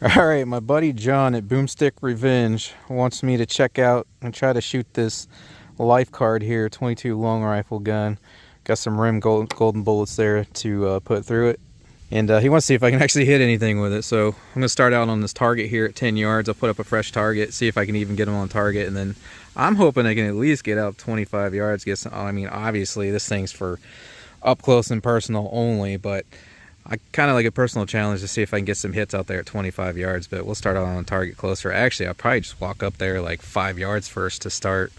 Alright, my buddy John at Boomstick Revenge wants me to check out and try to shoot this Lifecard here, 22 long rifle gun. Got some rim golden bullets there to put through it. And he wants to see if I can actually hit anything with it. So I'm going to start out on this target here at 10 yards. I'll put up a fresh target, see if I can even get him on target. And then I'm hoping I can at least get out 25 yards. Get some, I mean, obviously this thing's for up close and personal only, but I kind of like a personal challenge to see if I can get some hits out there at 25 yards, but we'll start out on a target closer. Actually, I'll probably just walk up there like 5 yards first to start.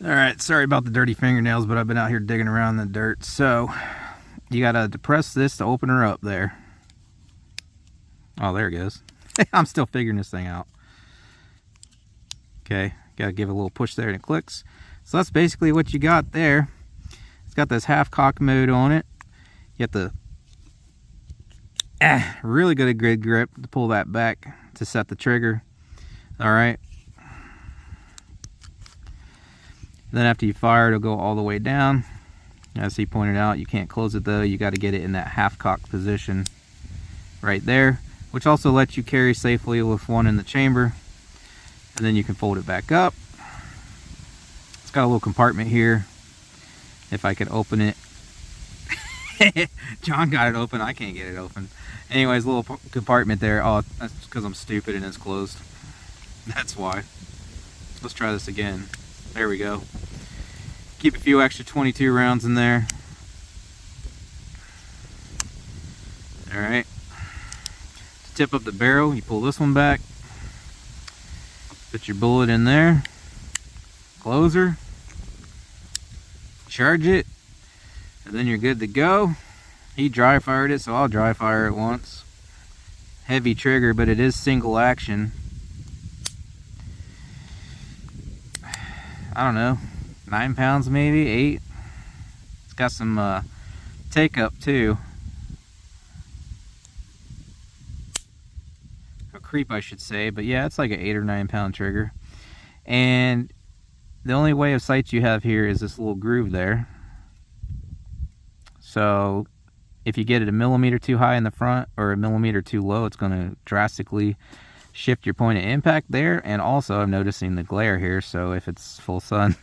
Alright, sorry about the dirty fingernails, but I've been out here digging around in the dirt. So, you gotta depress this to open her up there. Oh, there it goes. I'm still figuring this thing out. Okay, gotta give it a little push there and it clicks. So that's basically what you got there. It's got this half cock mode on it. You have to really good at grid grip to pull that back to set the trigger. Alright. Then after you fire, it'll go all the way down. As he pointed out, you can't close it though. You got to get it in that half cock position right there, which also lets you carry safely with one in the chamber. And then you can fold it back up. It's got a little compartment here. If I can open it. John got it open. I can't get it open. Anyways, a little compartment there. Oh, that's because I'm stupid and it's closed. That's why. Let's try this again. There we go. Keep a few extra 22 rounds in there. Alright. To tip up the barrel, you pull this one back. Put your bullet in there. Close her. Charge it. And then you're good to go. He dry fired it, so I'll dry fire it once. Heavy trigger, but it is single action. I don't know, 9 pounds maybe, 8. It's got some take up too. A creep, I should say, but yeah, it's like an 8 or 9 pound trigger. And the only way of sight you have here is this little groove there. So if you get it a millimeter too high in the front or a millimeter too low, it's going to drastically shift your point of impact there. And also I'm noticing the glare here, so if it's full sun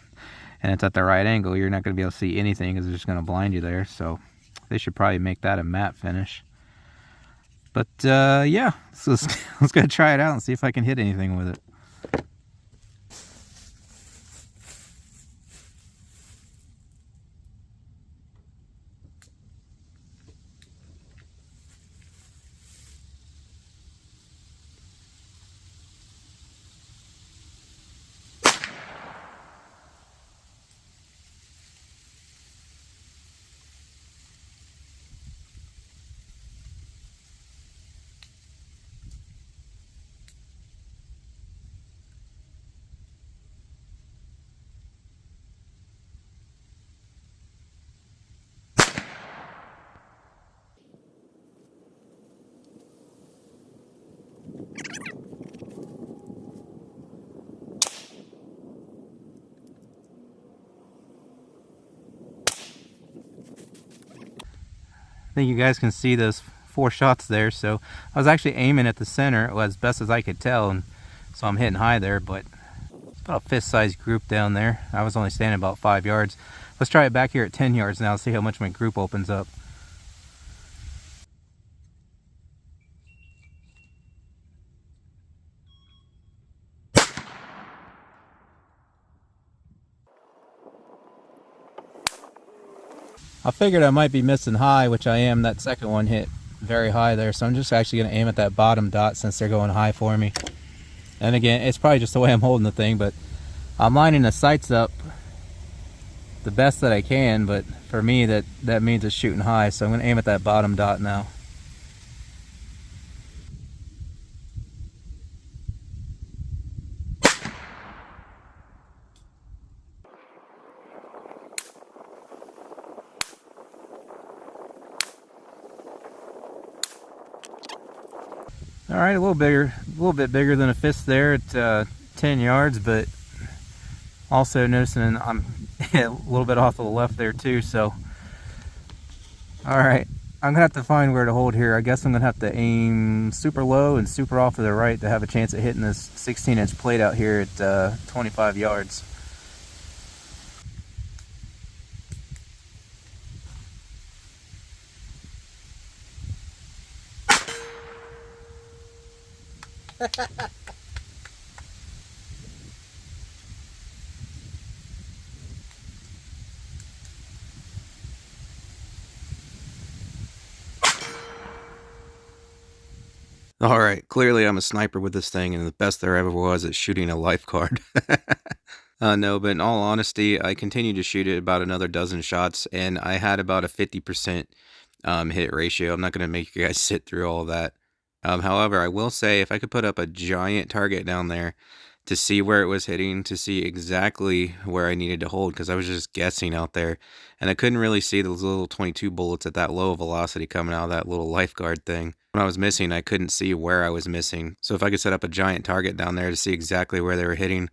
and it's at the right angle, you're not going to be able to see anything because it's just going to blind you there. So they should probably make that a matte finish. But yeah, so let's go try it out and see if I can hit anything with it. I think you guys can see those 4 shots there. So I was actually aiming at the center as best as I could tell, and so I'm hitting high there, but it's about a fist-sized group down there. I was only standing about 5 yards. Let's try it back here at 10 yards now, see how much my group opens up. I figured I might be missing high, which I am. That second one hit very high there, so I'm just actually going to aim at that bottom dot since they're going high for me. And again, it's probably just the way I'm holding the thing, but I'm lining the sights up the best that I can, but for me that means it's shooting high, so I'm going to aim at that bottom dot now. Alright, a little bit bigger than a fist there at 10 yards, but also noticing I'm a little bit off to the left there too, so alright, I'm gonna have to find where to hold here. I guess I'm gonna have to aim super low and super off to the right to have a chance at hitting this 16-inch plate out here at 25 yards. All right, clearly I'm a sniper with this thing, and the best there ever was at shooting a Lifecard. No, but in all honesty, I continued to shoot it about another dozen shots, and I had about a 50% hit ratio. I'm not going to make you guys sit through all of that. However, I will say if I could put up a giant target down there to see where it was hitting, to see exactly where I needed to hold, because I was just guessing out there, and I couldn't really see those little 22 bullets at that low velocity coming out of that little Lifeguard thing. When I was missing, I couldn't see where I was missing. So if I could set up a giant target down there to see exactly where they were hitting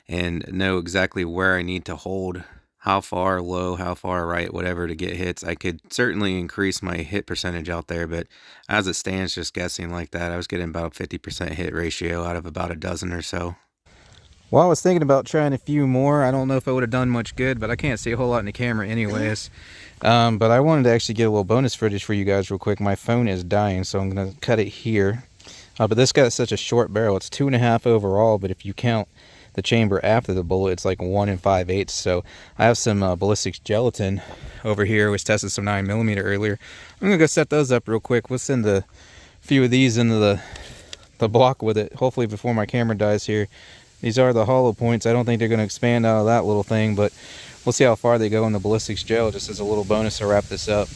and know exactly where I need to hold, how far low, how far right, whatever to get hits, I could certainly increase my hit percentage out there. But as it stands, just guessing like that, I was getting about a 50% hit ratio out of about a dozen or so. Well, I was thinking about trying a few more. I don't know if I would have done much good, but I can't see a whole lot in the camera anyways. But I wanted to actually get a little bonus footage for you guys real quick. My phone is dying, so I'm going to cut it here. But this got such a short barrel. It's 2.5 overall, but if you count the chamber after the bullet, it's like 1 5/8. So I have some ballistic gelatin over here, which tested some 9mm earlier. I'm going to go set those up real quick. We'll send a few of these into the block with it, hopefully before my camera dies here. These are the hollow points. I don't think they're going to expand out of that little thing, but we'll see how far they go in the ballistics gel, just as a little bonus to wrap this up.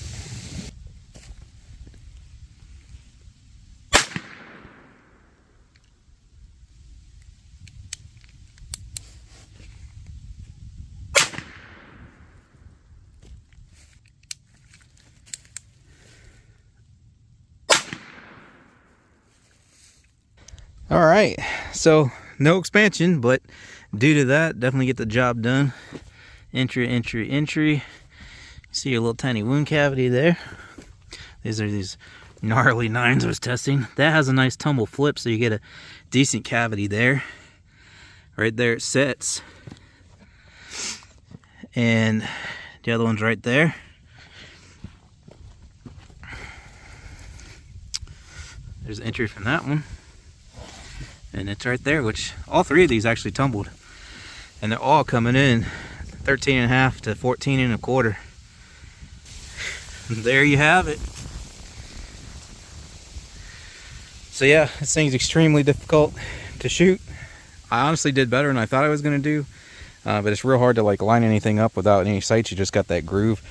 All right, so no expansion, but due to that, definitely get the job done. Entry, entry, entry. See a little tiny wound cavity there. These are these gnarly 9s I was testing. That has a nice tumble flip, so you get a decent cavity there. Right there it sits. And the other one's right there. There's an entry from that one. And it's right there, which all three of these actually tumbled. And they're all coming in 13.5 to 14.25. There you have it. So yeah, this thing's extremely difficult to shoot. I honestly did better than I thought I was going to do. But it's real hard to like line anything up without any sights. You just got that groove.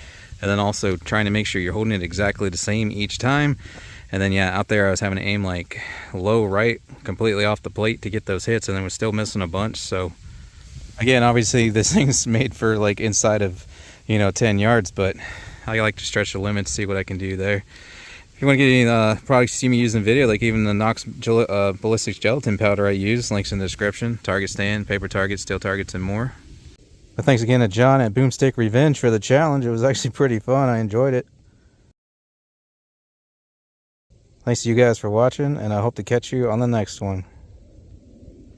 And then also trying to make sure you're holding it exactly the same each time. And then yeah, out there I was having to aim like low right, completely off the plate to get those hits, and then was still missing a bunch. So again, obviously this thing's made for like inside of, 10 yards, but I like to stretch the limits, see what I can do there. If you want to get any products you see me use in video, like even the Nox ballistics gelatin powder I use, links in the description. Target stand, paper targets, steel targets, and more. But thanks again to John at Boomstick Revenge for the challenge. It was actually pretty fun. I enjoyed it. Thanks to you guys for watching, and I hope to catch you on the next one.